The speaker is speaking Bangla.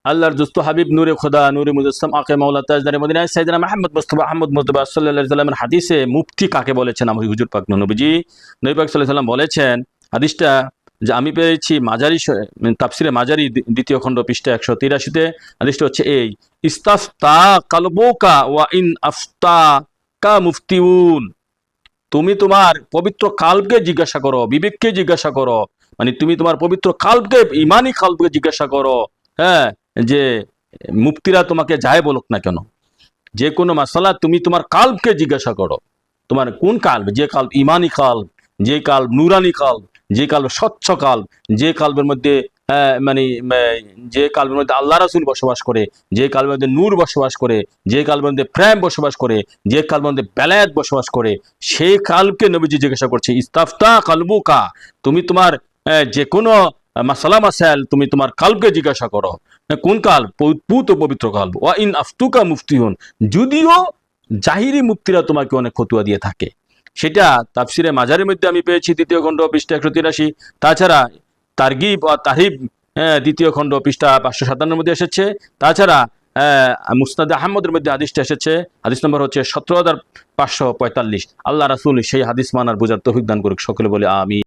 আল্লাহর দুস্থ হাবিব নূরে খোদা নূরে মুজাসসাম আকে মাওলা তাজদারে মদিনা সাইয়েদনা মুহাম্মদ মুস্তাফা আহমদ মুজতবা সাল্লাল্লাহু আলাইহি ওয়াসাল্লামের হাদিসে মুফতি কাকে বলেছেন আমার হুজুর পাক নবীজি নবী পাক সাল্লাল্লাহু আলাইহি ওয়াসাল্লাম বলেছেন, হাদিসটা যে আমি পেয়েছি মাজারি তাফসিরে মাজারি দ্বিতীয় খণ্ড পৃষ্ঠা 183-তে। হাদিসটা হচ্ছে এই, ইস্তাফতা কালবুকা ওয়া ইন আফতা কা মুফতিউন। তুমি তোমার পবিত্র কালবকে জিজ্ঞাসা করো, বিবেককে জিজ্ঞাসা করো, মানে তুমি তোমার পবিত্র কালবকে, ইমানি কালবকে জিজ্ঞাসা করো, হ্যাঁ, যে মুফতিরা তোমাকে যাই বলুক না কেন, যে কোনো মাসালা তুমি তোমার কালবকে জিজ্ঞাসা করো। তোমার কোন কালব? যে কালব ইমানি কালব, যে কালব নুরানি কালব, যে কালব স্বচ্ছ কালব, যে কালবের মধ্যে মানে যে কালবের মধ্যে আল্লাহ রাসূল বসবাস করে, যে কালবের মধ্যে নূর বসবাস করে, যে কালবের মধ্যে প্রেম বসবাস করে, যে কালবের মধ্যে বেলায়েত বসবাস করে, সেই কালবকে নবীজি জিজ্ঞাসা করছে, ইস্তাফতা কালবুকা, তুমি তোমার যে কোনো মাসালা মাসাইল তুমি তোমার কালবকে জিজ্ঞাসা করো। কোন কাল? পুত পবিত্র কালব। ওয়া ইন আফতুকা মুফতিহুন, যদিও জাহিরি মুফতিরা তোমাকে অনেক ফতুয়া দিয়ে থাকে। সেটা তাফসিরে মাজারের মধ্যে আমি পেয়েছি দ্বিতীয় খণ্ড পৃষ্ঠা 183। তাছাড়া তারগিব ও তাহিব দ্বিতীয় খণ্ড পৃষ্ঠা 557 মধ্যে এসেছে। তাছাড়া মুসনাদে আহমদের মধ্যে হাদিসটা এসেছে, হাদিস নম্বর হচ্ছে 17,545। আল্লাহ রাসূল সেই হাদিস মানার বোঝার তৌফিক দান করুক, সকলে বলে আমিন।